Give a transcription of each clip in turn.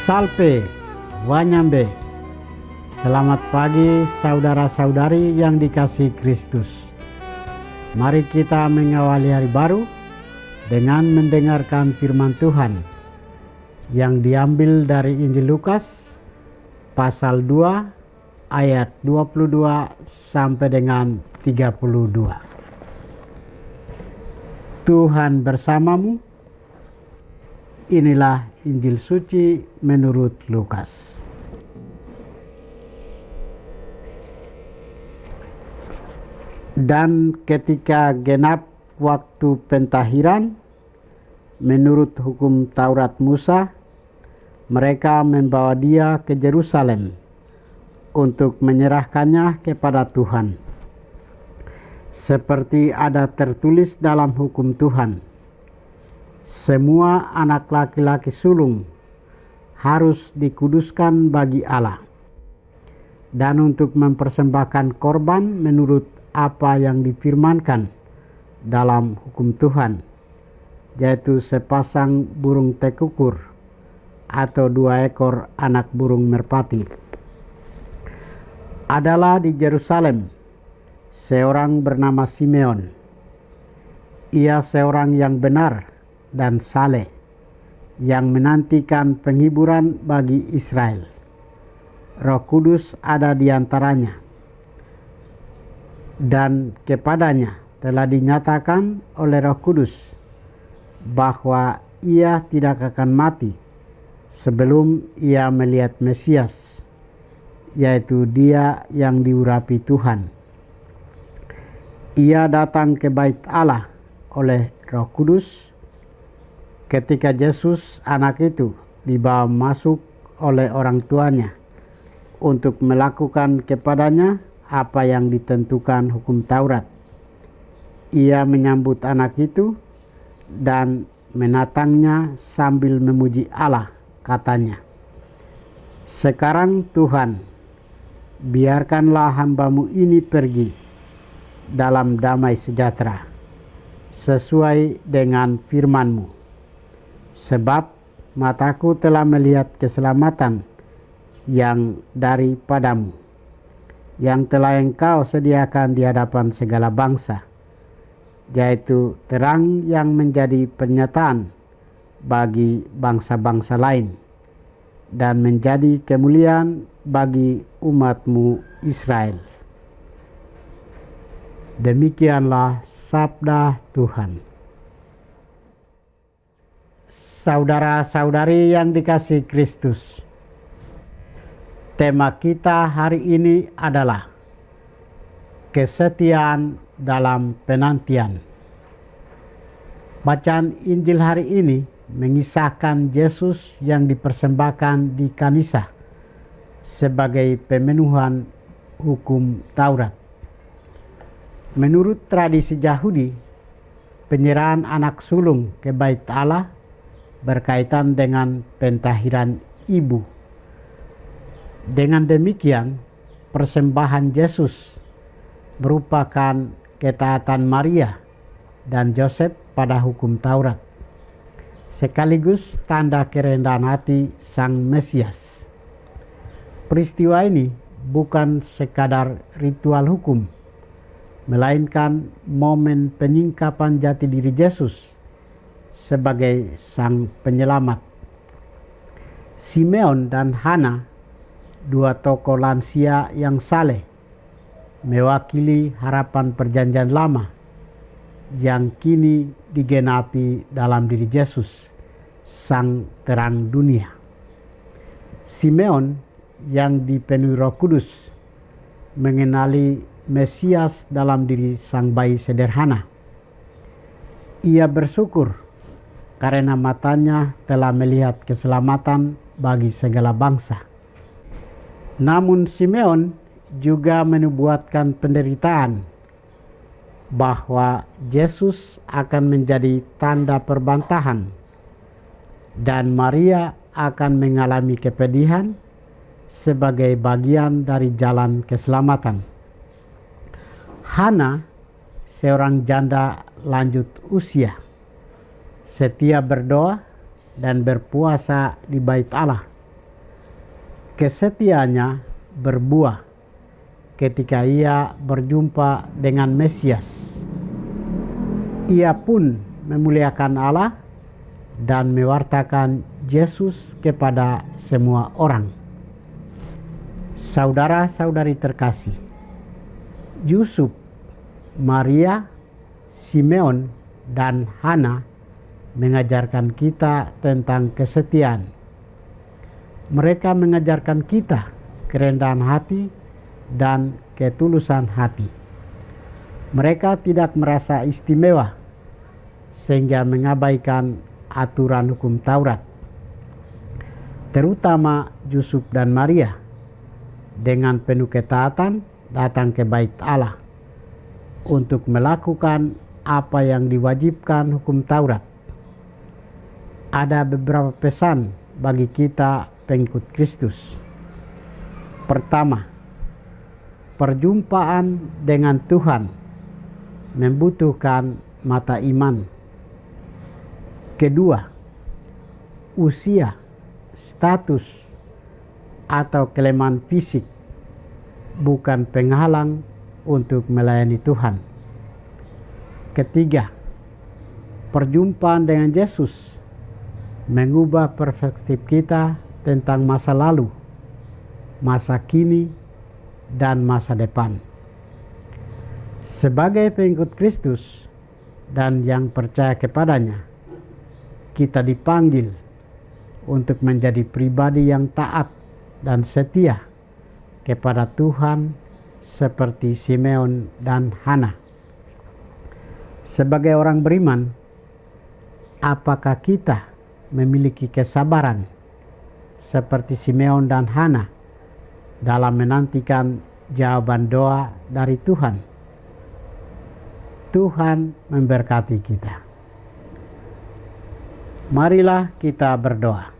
Salpe, Wanyambe. Selamat pagi saudara-saudari yang dikasihi Kristus. Mari kita mengawali hari baru dengan mendengarkan firman Tuhan yang diambil dari Injil Lukas pasal 2 ayat 22 sampai dengan 32. Tuhan bersamamu. Inilah Injil suci menurut Lukas. Dan ketika genap waktu pentahiran menurut hukum Taurat Musa, mereka membawa dia ke Yerusalem untuk menyerahkannya kepada Tuhan. Seperti ada tertulis dalam hukum Tuhan, semua anak laki-laki sulung harus dikuduskan bagi Allah, dan untuk mempersembahkan korban menurut apa yang difirmankan dalam hukum Tuhan, yaitu sepasang burung tekukur atau 2 ekor anak burung merpati. Adalah di Yerusalem seorang bernama Simeon. Ia seorang yang benar dan saleh, yang menantikan penghiburan bagi Israel. Roh Kudus ada di antaranya, dan kepadanya telah dinyatakan oleh Roh Kudus bahwa ia tidak akan mati sebelum ia melihat Mesias, yaitu Dia yang diurapi Tuhan. Ia datang ke bait Allah oleh Roh Kudus ketika Yesus anak itu dibawa masuk oleh orang tuanya untuk melakukan kepadanya apa yang ditentukan hukum Taurat. Ia menyambut anak itu dan menatangnya sambil memuji Allah, katanya, "Sekarang Tuhan, biarkanlah hambamu ini pergi dalam damai sejahtera, sesuai dengan firman-Mu. Sebab mataku telah melihat keselamatan yang daripadamu, yang telah Engkau sediakan di hadapan segala bangsa, yaitu terang yang menjadi pernyataan bagi bangsa-bangsa lain, dan menjadi kemuliaan bagi umat-Mu Israel." Demikianlah sabda Tuhan. Saudara-saudari yang dikasihi Kristus, tema kita hari ini adalah kesetiaan dalam penantian. Bacaan Injil hari ini mengisahkan Yesus yang dipersembahkan di Kanisa sebagai pemenuhan hukum Taurat. Menurut tradisi Yahudi, penyerahan anak sulung ke bait Allah berkaitan dengan pentahiran ibu. Dengan demikian, persembahan Yesus merupakan ketaatan Maria dan Yosef pada hukum Taurat, sekaligus tanda kerendahan hati Sang Mesias. Peristiwa ini bukan sekadar ritual hukum, melainkan momen penyingkapan jati diri Yesus sebagai Sang Penyelamat. Simeon dan Hana, 2 tokoh lansia yang saleh, mewakili harapan perjanjian lama yang kini digenapi dalam diri Yesus, Sang Terang Dunia. Simeon yang dipenuhi Roh Kudus mengenali Mesias dalam diri sang bayi sederhana. Ia bersyukur karena matanya telah melihat keselamatan bagi segala bangsa. Namun Simeon juga menubuatkan penderitaan, bahwa Yesus akan menjadi tanda perbantahan dan Maria akan mengalami kepedihan sebagai bagian dari jalan keselamatan. Hana, seorang janda lanjut usia, setia berdoa dan berpuasa di bait Allah Kesetiaannya berbuah ketika ia berjumpa dengan Mesias. Ia pun memuliakan Allah dan mewartakan Yesus kepada semua orang. Saudara-saudari terkasih, Yusuf, Maria, Simeon, dan Hana mengajarkan kita tentang kesetiaan. Mereka mengajarkan kita kerendahan hati dan ketulusan hati. Mereka tidak merasa istimewa sehingga mengabaikan aturan hukum Taurat. Terutama Yusuf dan Maria dengan penuh ketaatan datang ke bait Allah untuk melakukan apa yang diwajibkan hukum Taurat. Ada beberapa pesan bagi kita pengikut Kristus. Pertama, perjumpaan dengan Tuhan membutuhkan mata iman. Kedua, usia, status, atau kelemahan fisik bukan penghalang untuk melayani Tuhan. Ketiga, perjumpaan dengan Yesus mengubah perspektif kita tentang masa lalu, masa kini, dan masa depan. Sebagai pengikut Kristus dan yang percaya kepadanya, kita dipanggil untuk menjadi pribadi yang taat dan setia kepada Tuhan seperti Simeon dan Hana. Sebagai orang beriman, apakah kita memiliki kesabaran seperti Simeon dan Hana dalam menantikan jawaban doa dari Tuhan? Tuhan memberkati kita. Marilah kita berdoa.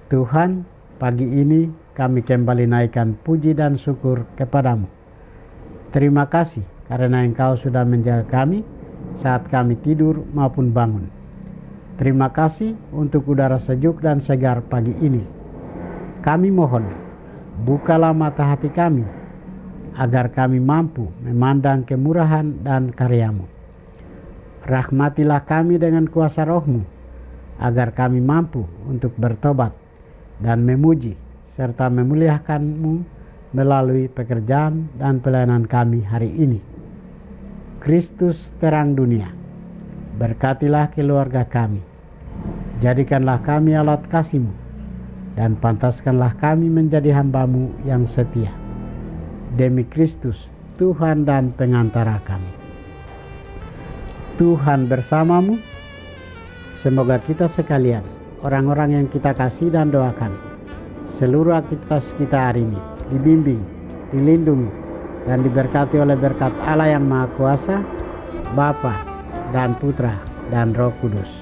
Tuhan, pagi ini kami kembali naikkan puji dan syukur kepadamu. Terima kasih karena Engkau sudah menjaga kami saat kami tidur maupun bangun. Terima kasih untuk udara sejuk dan segar pagi ini. Kami mohon, bukalah mata hati kami, agar kami mampu memandang kemurahan dan karya-Mu. Rahmatilah kami dengan kuasa Roh-Mu, agar kami mampu untuk bertobat dan memuji serta memuliakan-Mu melalui pekerjaan dan pelayanan kami hari ini. Kristus terang dunia, berkatilah keluarga kami. Jadikanlah kami alat kasih-Mu, dan pantaskanlah kami menjadi hamba-Mu yang setia. Demi Kristus, Tuhan dan pengantara kami. Tuhan bersamamu. Semoga kita sekalian, orang-orang yang kita kasih dan doakan, seluruh aktivitas kita hari ini dibimbing, dilindungi, dan diberkati oleh berkat Allah yang Maha Kuasa, Bapa dan Putra dan Roh Kudus.